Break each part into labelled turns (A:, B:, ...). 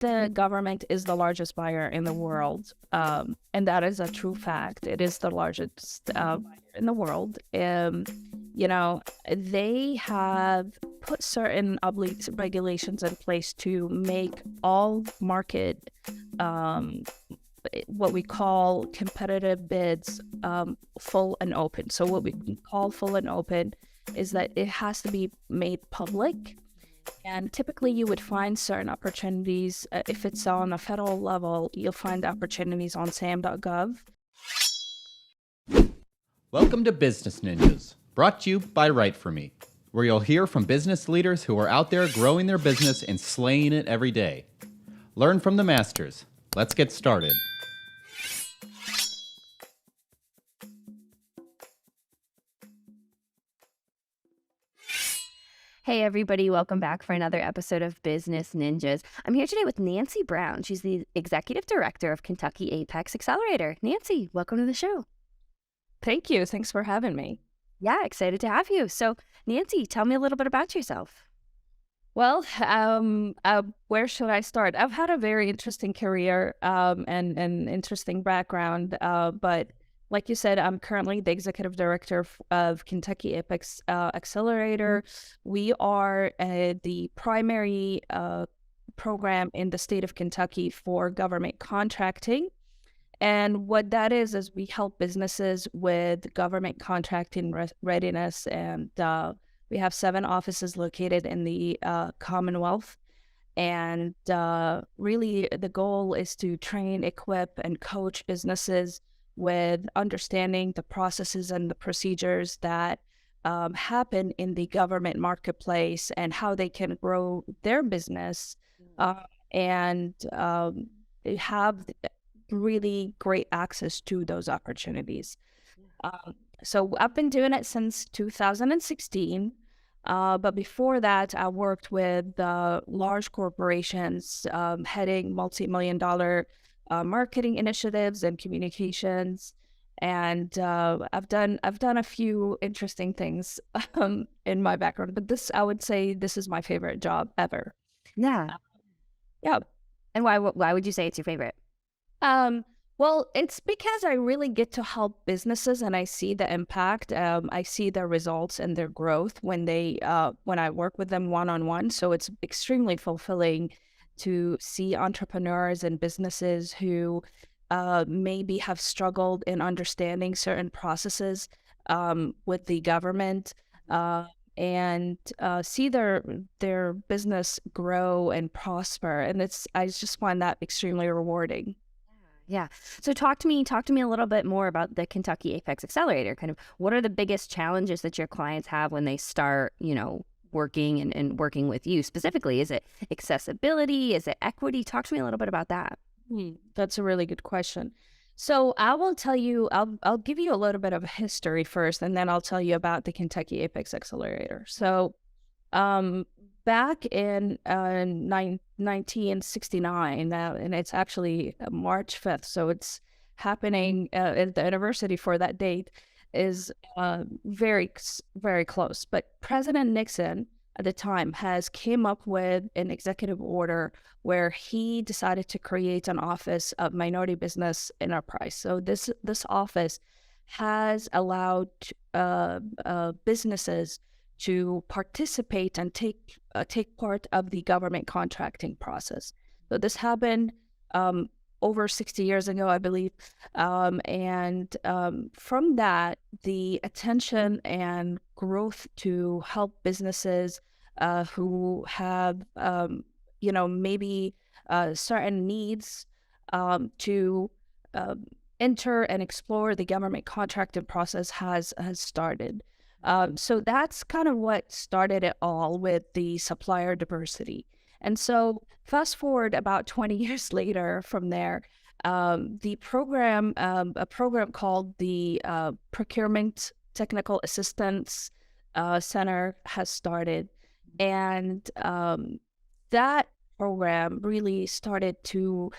A: the government is the largest buyer in the world, and that is a true fact. It is the largest buyer in the world. You know, they have put certain regulations in place to make all market, what we call competitive bids, full and open. So what we call full and open is that it has to be made public. And typically you would find certain opportunities. If it's on a federal level, you'll find opportunities on sam.gov.
B: Welcome to Business Ninjas, brought to you by WriteForMe, where you'll hear from business leaders who are out there growing their business and slaying it every day. Learn from the masters. Let's get started.
C: Hey everybody, welcome back for another episode of Business Ninjas. I'm here today with Nancy Brown. She's the Executive Director of Kentucky APEX Accelerator. Nancy, welcome to the show.
A: Thank you. Thanks for having me.
C: Yeah, excited to have you. So Nancy, tell me a little bit about yourself.
A: Well, where should I start? I've had a very interesting career and an interesting background, but like you said, I'm currently the executive director of Kentucky APEX Accelerator. We are the primary program in the state of Kentucky for government contracting. And what that is we help businesses with government contracting readiness. And we have 7 offices located in the Commonwealth. And really, the goal is to train, equip, and coach businesses with understanding the processes and the procedures that happen in the government marketplace and how they can grow their business and have really great access to those opportunities. So I've been doing it since 2016. But before that, I worked with large corporations heading multi-million-dollar marketing initiatives and communications, and I've done a few interesting things in my background. But I would say this is my favorite job ever.
C: Yeah.
A: Yeah.
C: And why would you say it's your favorite?
A: Well, it's because I really get to help businesses and I see the impact. I see their results and their growth when I work with them one-on-one. So it's extremely fulfilling to see entrepreneurs and businesses who maybe have struggled in understanding certain processes with the government and see their business grow and prosper. And I just find that extremely rewarding.
C: Yeah. So talk to me a little bit more about the Kentucky APEX Accelerator. Kind of what are the biggest challenges that your clients have when they start, working and working with you specifically? Is it accessibility? Is it equity? Talk to me a little bit about that.
A: That's a really good question. So I will tell you, I'll give you a little bit of history first, and then I'll tell you about the Kentucky APEX Accelerator. So back in 1969, and it's actually March 5th, so it's happening at the anniversary for that date is very, very close. But President Nixon at the time came up with an executive order where he decided to create an office of minority business enterprise. So this office has allowed businesses to participate and take part of the government contracting process. So this happened over 60 years ago, I believe. And from that, the attention and growth to help businesses who have, maybe certain needs to enter and explore the government contracting process has started. So that's kind of what started it all with the supplier diversity. And so fast forward about 20 years later from there, a program called the Procurement Technical Assistance Center has started. And that program really started to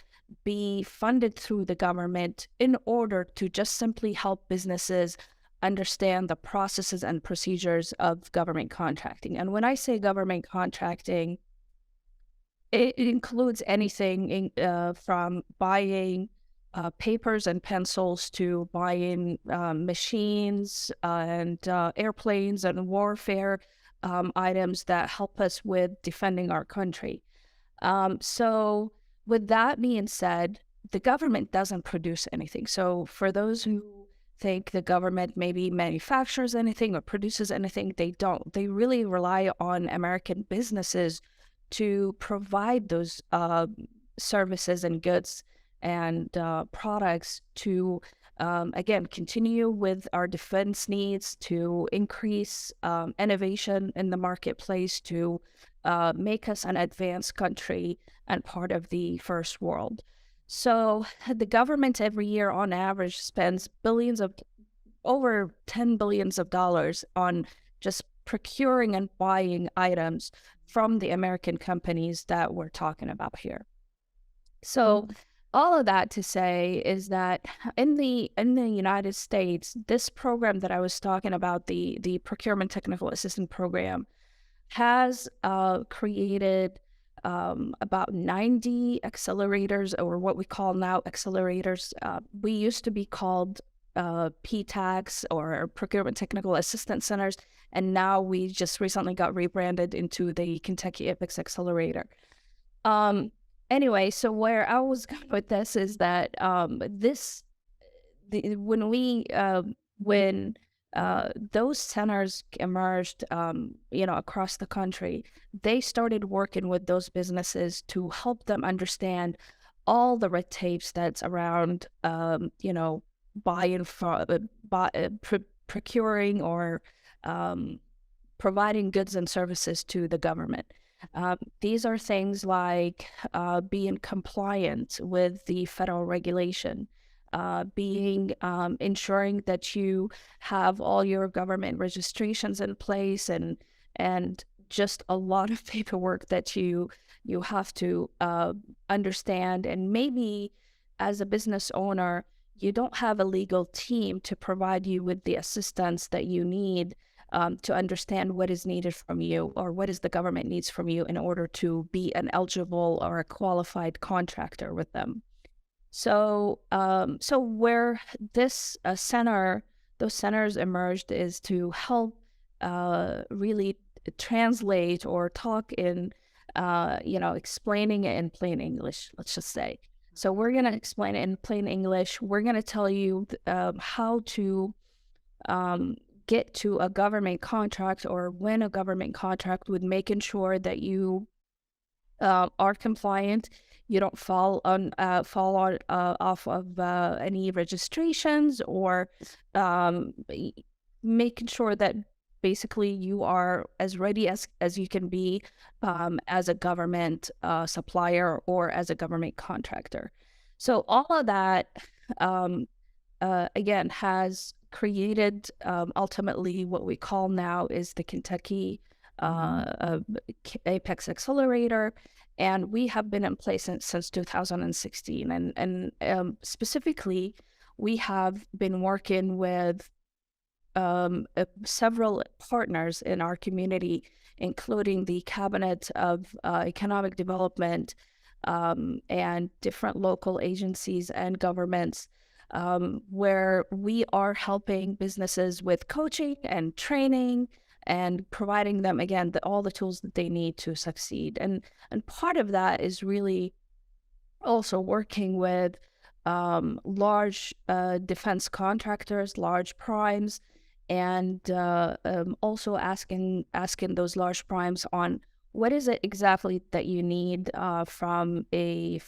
A: be funded through the government in order to just simply help businesses understand the processes and procedures of government contracting. And when I say government contracting, it includes anything from buying papers and pencils to buying machines and airplanes and warfare items that help us with defending our country. So, with that being said, the government doesn't produce anything. So, for those who think the government maybe manufactures anything or produces anything, they don't. They really rely on American businesses to provide those services and goods and products to, again, continue with our defense needs, to increase innovation in the marketplace, to make us an advanced country and part of the first world. So the government every year on average spends over 10 billions of dollars on just procuring and buying items from the American companies that we're talking about here. So all of that to say is that in the United States, this program that I was talking about, the Procurement Technical Assistant Program, has created about 90 accelerators, or what we call now accelerators. We used to be called PTACs, or Procurement Technical Assistance Centers, and now we just recently got rebranded into the Kentucky APEX Accelerator. Anyway, so where I was going with this is that when those centers emerged, across the country, they started working with those businesses to help them understand all the red tapes that's around, buying, procuring, or providing goods and services to the government. These are things like being compliant with the federal regulation, ensuring that you have all your government registrations in place, and just a lot of paperwork that you have to understand. And maybe as a business owner, you don't have a legal team to provide you with the assistance that you need to understand what is needed from you, or what is the government needs from you in order to be an eligible or a qualified contractor with them. So, where those centers emerged is to help really translate or talk in, explaining it in plain English, let's just say. So we're going to explain it in plain English. We're going to tell you how to get to a government contract, or win a government contract, with making sure that you are compliant. You don't fall off of any registrations, or making sure that basically you are as ready as you can be as a government supplier or as a government contractor. So all of that, again, has created ultimately what we call now is the Kentucky APEX Accelerator. And we have been in place since 2016. And specifically, we have been working with several partners in our community, including the Cabinet of Economic Development, and different local agencies and governments, where we are helping businesses with coaching and training, and providing them, again, all the tools that they need to succeed. And part of that is really also working with large defense contractors, large primes, and also asking those large primes on what is it exactly that you need from a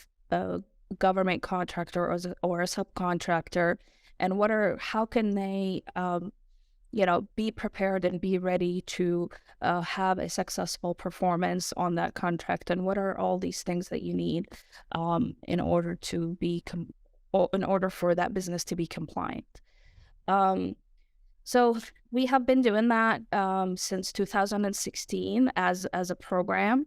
A: government contractor or a subcontractor, and how can they be prepared and be ready to have a successful performance on that contract, and what are all these things that you need in order for that business to be compliant. So we have been doing that since 2016 as a program.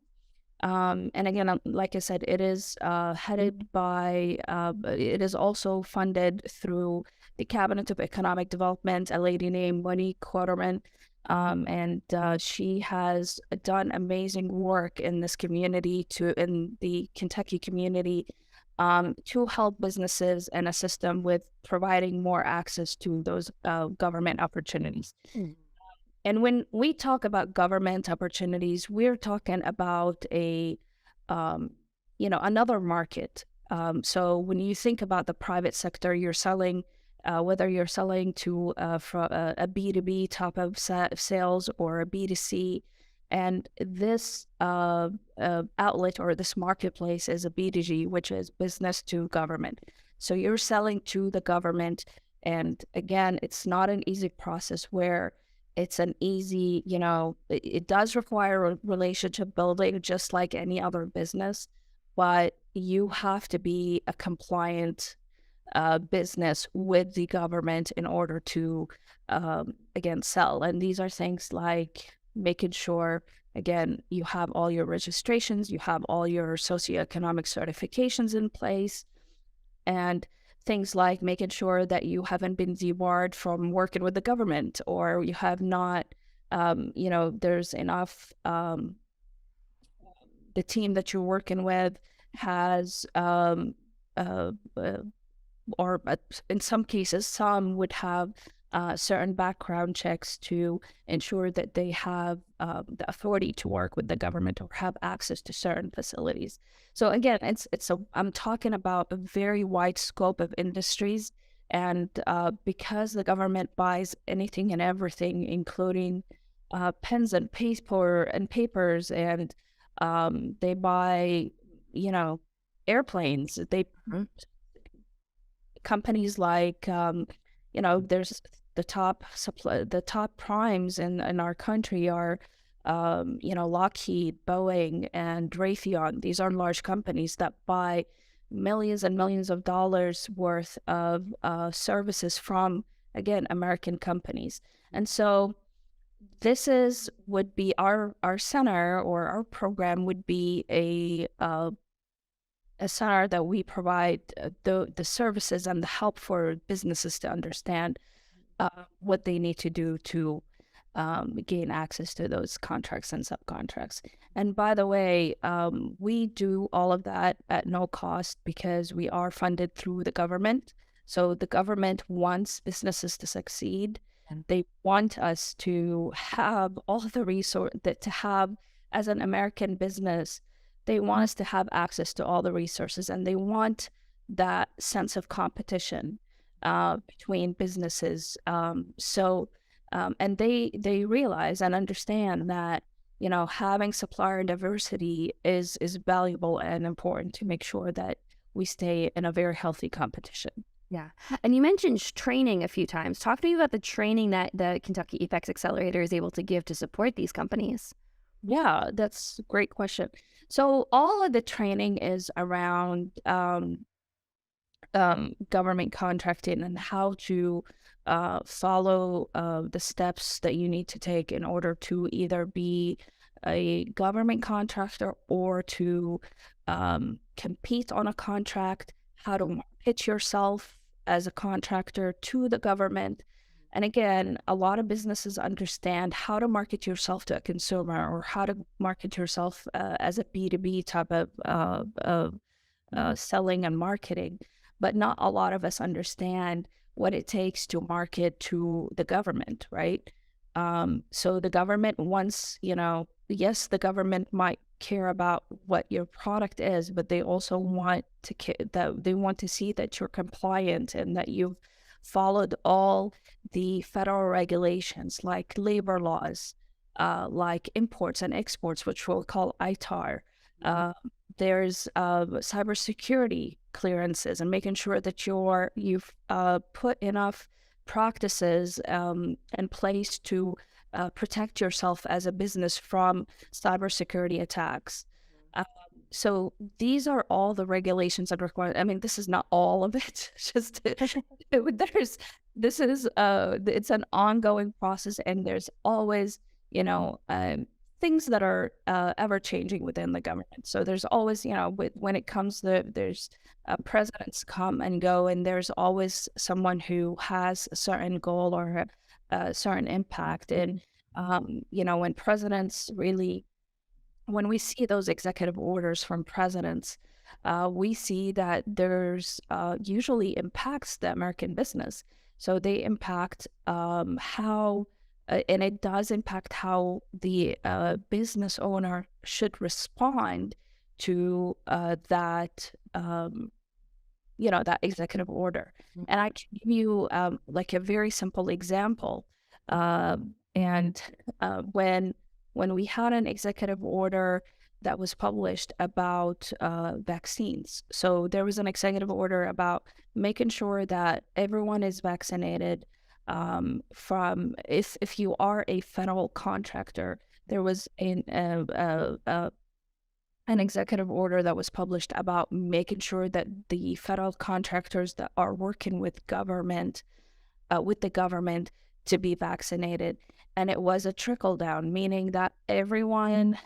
A: And again, like I said, it is headed by, it is also funded through the Cabinet of Economic Development, a lady named Monique Quarterman. and she has done amazing work in this community, in the Kentucky community, to help businesses and assist them with providing more access to those government opportunities. And when we talk about government opportunities, we're talking about um, another market. So when you think about the private sector, you're selling, whether you're selling to a B2B type of sales or a B2C, and this outlet or this marketplace is a B2G, which is business to government. So you're selling to the government, and again, it's not an easy process where it's an easy, it does require a relationship building just like any other business, but you have to be a compliant business with the government in order to, again, sell. And these are things like making sure, again, you have all your registrations, you have all your socioeconomic certifications in place, and things like making sure that you haven't been debarred from working with the government, or you have not, there's enough, the team that you're working with has, uh, uh, or in some cases, some would have certain background checks to ensure that they have the authority to work with the government or have access to certain facilities. So again, I'm talking about a very wide scope of industries, and because the government buys anything and everything, including pens and papers, and they buy, airplanes. They companies like, there's the top primes in our country are, Lockheed, Boeing, and Raytheon. These are large companies that buy millions and millions of dollars worth of services from, again, American companies. And so would be our center, or our program would be a center that we provide the services and the help for businesses to understand what they need to do to gain access to those contracts and subcontracts. And by the way, we do all of that at no cost because we are funded through the government. So the government wants businesses to succeed, and they want us to have all the to have, as an American business, they want us to have access to all the resources, and they want that sense of competition between businesses. And they realize and understand that, having supplier diversity is valuable and important to make sure that we stay in a very healthy competition.
C: Yeah. And you mentioned training a few times. Talk to me about the training that the Kentucky APEX Accelerator is able to give to support these companies.
A: Yeah, that's a great question. So all of the training is around government contracting and how to follow the steps that you need to take in order to either be a government contractor or to compete on a contract, how to pitch yourself as a contractor to the government. And again, a lot of businesses understand how to market yourself to a consumer, or how to market yourself as a B2B type of selling and marketing, but not a lot of us understand what it takes to market to the government, right? So the government wants, yes, the government might care about what your product is, but they also want that they want to see that you're compliant and that you've followed all the federal regulations, like labor laws, like imports and exports, which we'll call ITAR. There's cybersecurity clearances, and making sure that you've put enough practices in place to protect yourself as a business from cybersecurity attacks. So these are all the regulations that require. I mean, this is not all of it. Just it's an ongoing process, and there's always things that are ever changing within the government. So there's always, when it comes there's presidents come and go, and there's always someone who has a certain goal or a certain impact. And When presidents really, when we see those executive orders from presidents, we see that there's usually impacts the American business. So they impact how, and it does impact how the business owner should respond to that executive order. And I can give you like a very simple example. And when we had an executive order that was published about vaccines, so there was an executive order about making sure that everyone is vaccinated. From if you are a federal contractor, there was an executive order that was published about making sure that the federal contractors that are working with the government to be vaccinated. And it was a trickle down, meaning that everyone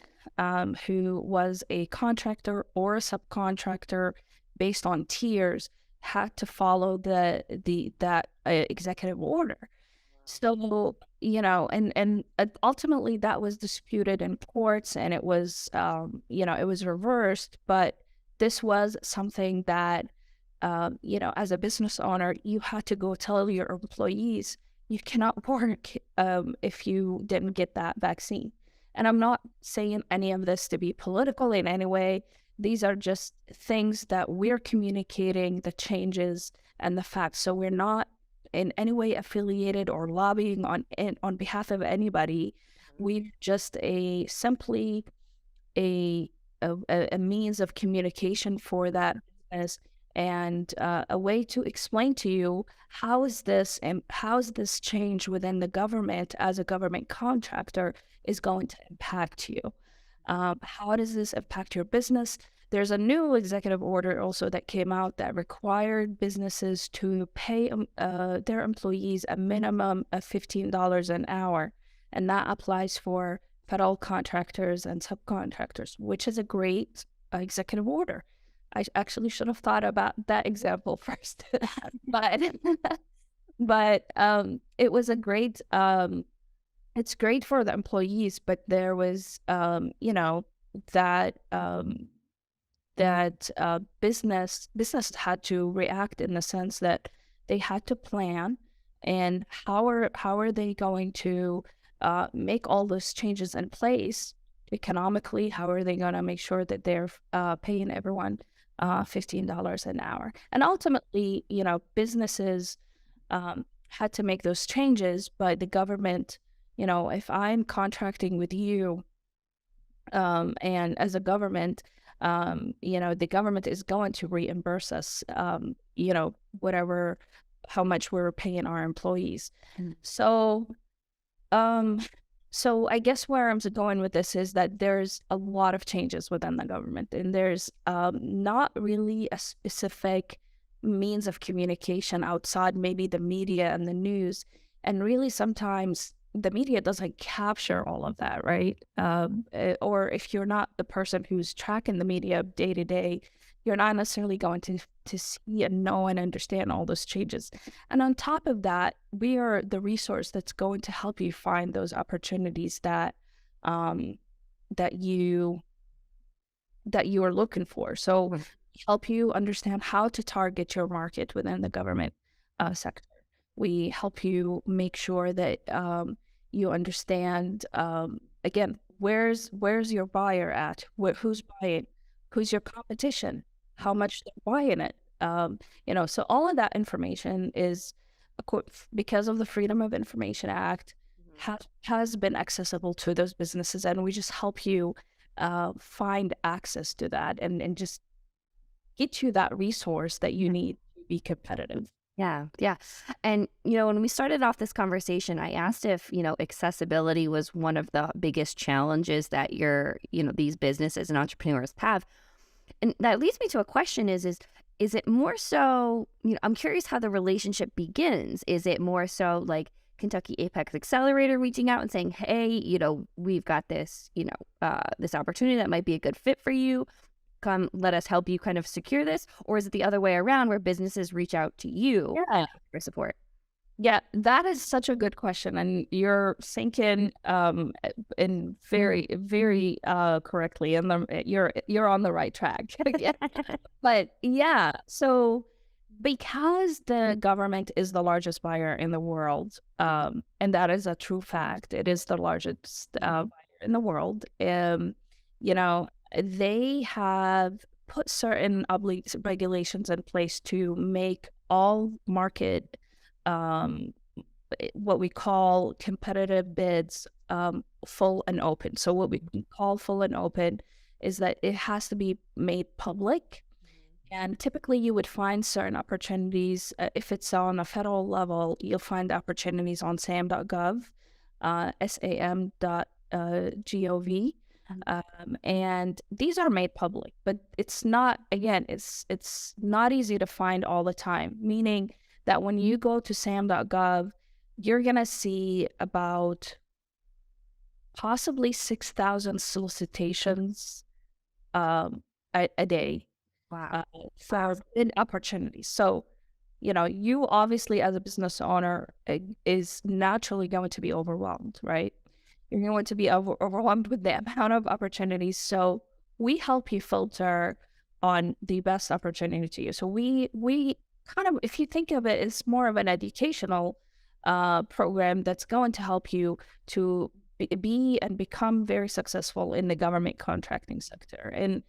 A: who was a contractor or a subcontractor based on tiers had to follow that executive order. So, and ultimately that was disputed in courts, and it was, it was reversed. But this was something that, as a business owner, you had to go tell your employees you cannot work if you didn't get that vaccine. And I'm not saying any of this to be political in any way. These are just things that we're communicating, the changes and the facts. So we're not in any way affiliated or lobbying on behalf of anybody. We're just simply a means of communication for that business, and a way to explain to you how is this change within the government as a government contractor is going to impact you. How does this impact your business? There's a new executive order also that came out that required businesses to pay their employees a minimum of $15 an hour. And that applies for federal contractors and subcontractors, which is a great executive order. I actually should have thought about that example first. but it was a great, it's great for the employees, but there was, that business had to react in the sense that they had to plan, and how are they going to make all those changes in place economically? How are they going to make sure that they're paying everyone $15 an hour? And ultimately, businesses had to make those changes, but the government, if I'm contracting with you, and as a government, the government is going to reimburse us, how much we're paying our employees. So, so I guess where I'm going with this is that there's a lot of changes within the government, and there's not really a specific means of communication outside maybe the media and the news. And really sometimes the media doesn't capture all of that, right? Or if you're not the person who's tracking the media day to day, you're not necessarily going to see and know and understand all those changes. And on top of that, we are the resource that's going to help you find those opportunities that you are looking for. So help you understand how to target your market within the government sector. We help you make sure that you understand, again, where's your buyer at? Who's buying? Who's your competition? How much they're buying it? So all of that information is, because of the Freedom of Information Act, has been accessible to those businesses, and we just help you find access to that and just get you that resource that you need to be competitive.
C: Yeah. And, when we started off this conversation, I asked if, accessibility was one of the biggest challenges that these businesses and entrepreneurs have. And that leads me to a question is it more so, I'm curious how the relationship begins. Is it more so like Kentucky APEX Accelerator reaching out and saying, hey, we've got this, this opportunity that might be a good fit for you. Come, let us help you kind of secure this? Or is it the other way around where businesses reach out to you for support?
A: Yeah, that is such a good question, and you're thinking in very, very correctly, and you're on the right track. Yeah. But yeah, so because the government is the largest buyer in the world, and that is a true fact, it is the largest buyer in the world. You know, they have put certain regulations in place to make all market um, what we call competitive bids full and open. So what we call full and open is that it has to be made public. And typically, you would find certain opportunities. If it's on a federal level, you'll find opportunities on sam.gov, sam.gov. And these are made public, but it's not, again, it's not easy to find all the time, meaning that when you go to sam.gov, you're going to see about possibly 6,000 solicitations a day
C: Wow.
A: for bid opportunities. So, you obviously as a business owner is naturally going to be overwhelmed, right? You're going to be overwhelmed with the amount of opportunities. So we help you filter on the best opportunity to you. So we kind of, if you think of it, it's more of an educational program that's going to help you to be and become very successful in the government contracting sector. And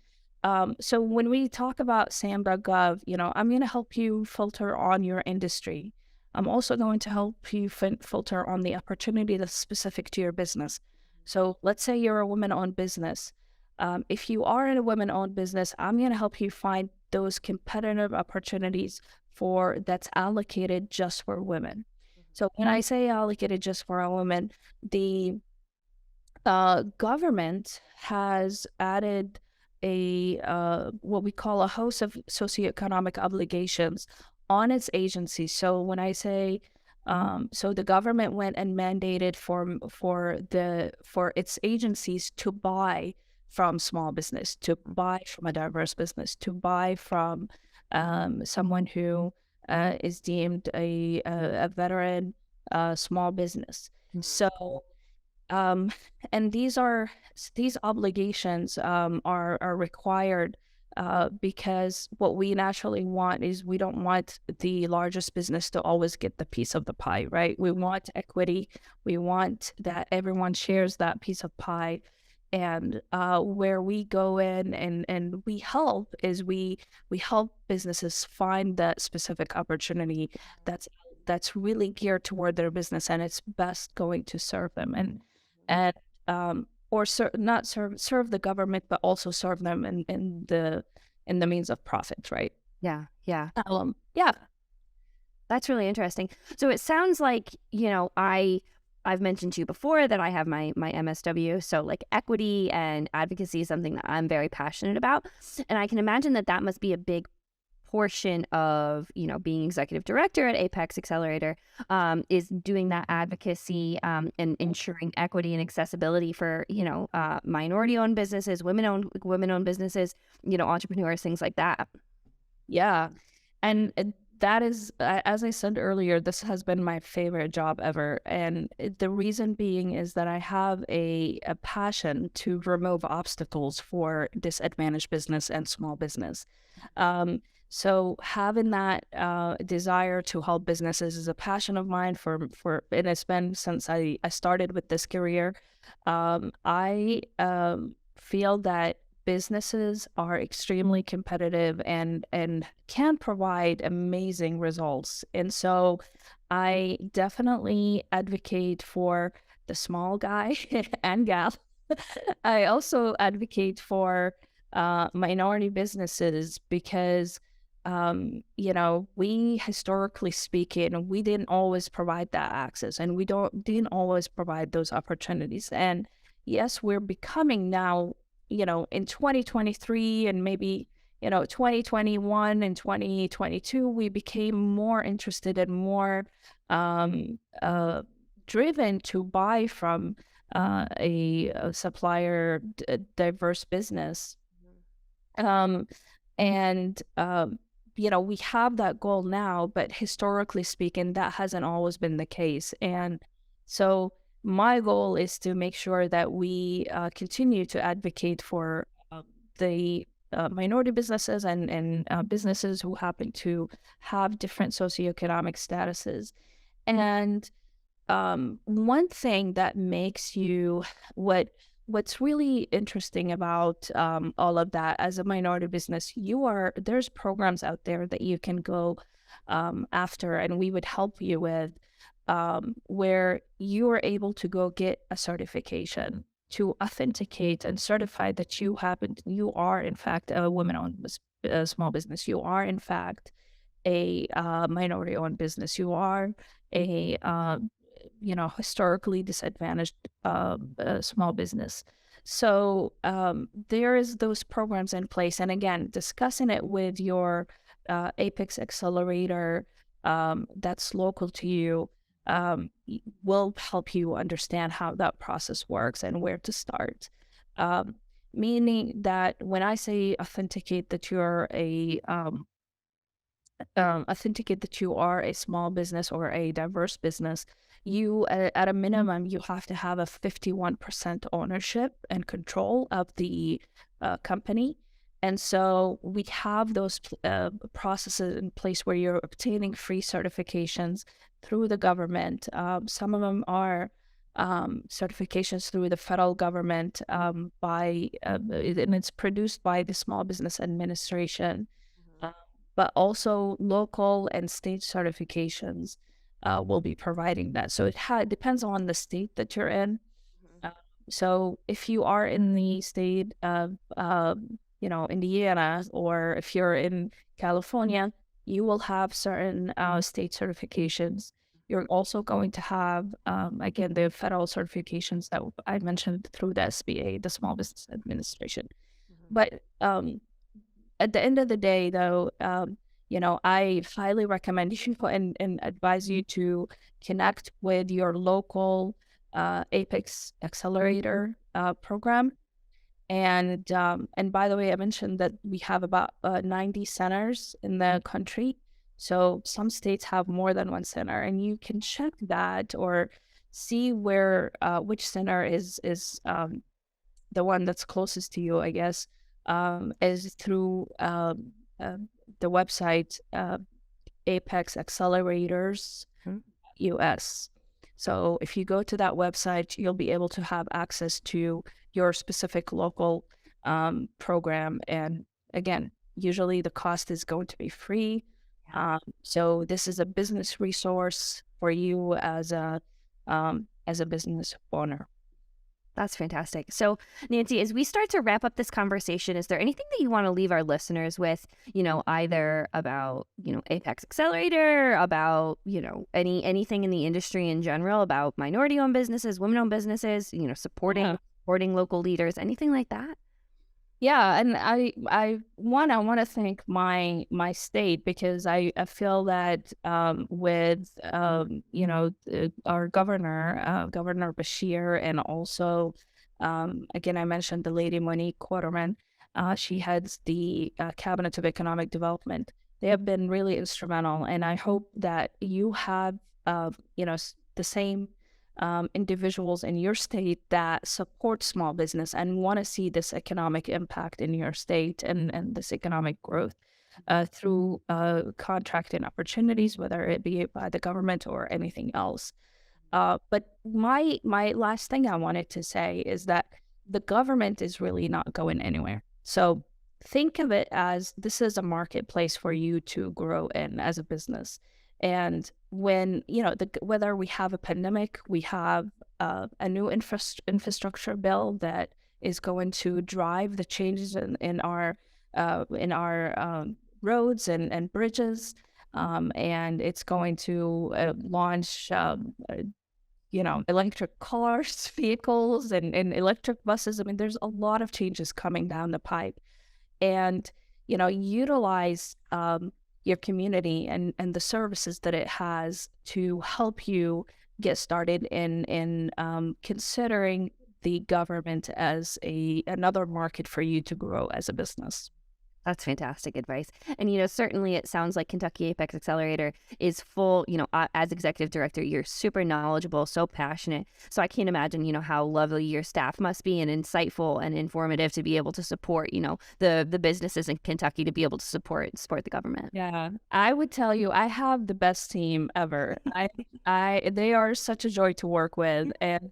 A: so when we talk about sam.gov, I'm going to help you filter on your industry. I'm also going to help you filter on the opportunity that's specific to your business. So let's say you're a woman-owned business. If you are in a women-owned business, I'm going to help you find those competitive opportunities that's allocated just for women. So when I say allocated just for a woman, the government has added what we call a host of socioeconomic obligations on its agencies. So when I say, so the government went and mandated for its agencies to buy from small business, to buy from a diverse business, to buy from someone who is deemed a veteran small business. So and these obligations are required because what we naturally want is we don't want the largest business to always get the piece of the pie, right? We want equity. We want that everyone shares that piece of pie. And where we go in and we help is we help businesses find that specific opportunity that's really geared toward their business and it's best going to serve them. And or not serve the government, but also serve them in the means of profit, right?
C: Yeah. Yeah.
A: Yeah,
C: That's really interesting. So it sounds like, I've mentioned to you before that I have my MSW. So like equity and advocacy is something that I'm very passionate about. And I can imagine that must be a big portion of, being executive director at APEX Accelerator, is doing that advocacy and ensuring equity and accessibility for, minority-owned businesses, women-owned businesses, entrepreneurs, things like that.
A: yeah. And that is, as I said earlier, this has been my favorite job ever. And the reason being is that I have a passion to remove obstacles for disadvantaged business and small business. So having that desire to help businesses is a passion of mine and it's been since I started with this career. I feel that businesses are extremely competitive and can provide amazing results. And so I definitely advocate for the small guy and gal. I also advocate for minority businesses because we historically speaking, we didn't always provide that access and we didn't always provide those opportunities. And yes, we're becoming now, in 2023 and maybe, 2021 and 2022, we became more interested and more driven to buy from a supplier, diverse business. And we have that goal now, but historically speaking, that hasn't always been the case. And so my goal is to make sure that we continue to advocate for the minority businesses and businesses who happen to have different socioeconomic statuses. And one thing that makes you what's really interesting about all of that as a minority business, there's programs out there that you can go after, and we would help you with, where you are able to go get a certification to authenticate and certify that you are in fact a women-owned small business. You are in fact a minority-owned business. You are a historically disadvantaged small business. So there is those programs in place, and again, discussing it with your APEX Accelerator that's local to you will help you understand how that process works and where to start. Meaning that when I say authenticate that you're authenticate that you are a small business or a diverse business, you at a minimum you have to have a 51% ownership and control of the company. And so we have those processes in place where you're obtaining free certifications through the government. Some of them are certifications through the federal government, and it's produced by the Small Business Administration, but also local and state certifications will be providing that. So it depends on the state that you're in. So if you are in the state of, Indiana, or if you're in California, you will have certain state certifications. You're also going to have, again, the federal certifications that I mentioned through the SBA, the Small Business Administration. But at the end of the day, though, I highly recommend you and advise you to connect with your local APEX Accelerator program. And by the way, I mentioned that we have about 90 centers in the country. So some states have more than one center, and you can check that or see where which center is the one that's closest to you, I guess, is through the website APEX Accelerators US. So if you go to that website, you'll be able to have access to your specific local program. And again, usually the cost is going to be free. So this is a business resource for you as a business owner.
C: That's fantastic. So, Nancy, as we start to wrap up this conversation, is there anything that you want to leave our listeners with, either about, APEX Accelerator, about, anything in the industry in general, about minority-owned businesses, women-owned businesses, supporting local leaders, anything like that?
A: Yeah, and I want to thank my state, because I feel that with our governor, Governor Bashir, and also again, I mentioned the lady Monique Quarterman. She heads the Cabinet of Economic Development. They have been really instrumental, and I hope that you have the same individuals in your state that support small business and want to see this economic impact in your state and this economic growth through contracting opportunities, whether it be by the government or anything else. But my last thing I wanted to say is that the government is really not going anywhere. So think of it as this is a marketplace for you to grow in as a business. And when, whether we have a pandemic, we have a new infrastructure bill that is going to drive the changes in our roads and bridges, and it's going to launch, electric cars, vehicles, and electric buses. I mean, there's a lot of changes coming down the pipe, and utilize your community and the services that it has to help you get started in considering the government as another market for you to grow as a business.
C: That's fantastic advice. And, certainly it sounds like Kentucky Apex Accelerator is full, as executive director, you're super knowledgeable, so passionate. So I can't imagine, how lovely your staff must be and insightful and informative to be able to support, the businesses in Kentucky to be able to support the government.
A: Yeah, I would tell you, I have the best team ever. They are such a joy to work with, and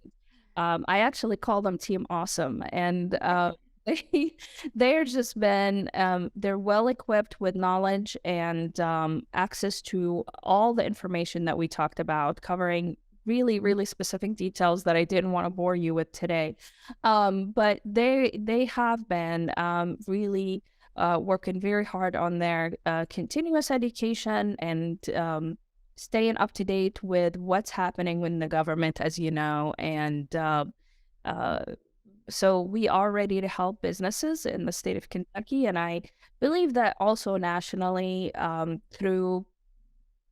A: I actually call them Team Awesome. And they they're just been they're well equipped with knowledge and access to all the information that we talked about, covering really specific details that I didn't want to bore you with today. But they have been really working very hard on their continuous education and staying up to date with what's happening in the government, as you know. And uh, so we are ready to help businesses in the state of Kentucky. And I believe that also nationally through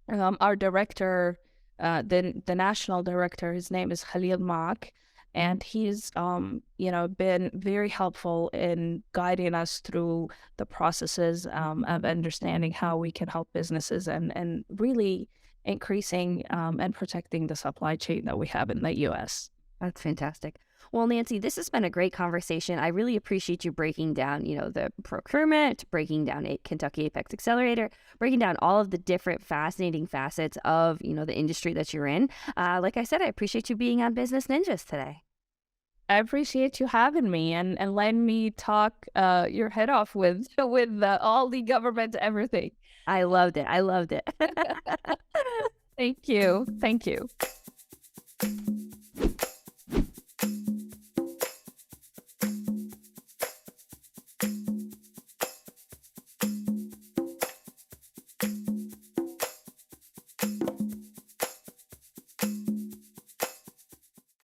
A: our director, the national director, his name is Khalil Mack, and he's been very helpful in guiding us through the processes of understanding how we can help businesses and really increasing and protecting the supply chain that we have in the U.S.
C: That's fantastic. Well, Nancy, this has been a great conversation. I really appreciate you breaking down, the procurement, breaking down a Kentucky Apex Accelerator, breaking down all of the different fascinating facets of, the industry that you're in. Like I said, I appreciate you being on Business Ninjas today.
A: I appreciate you having me and letting me talk your head off with all the government everything.
C: I loved it. I loved it.
A: Thank you. Thank you.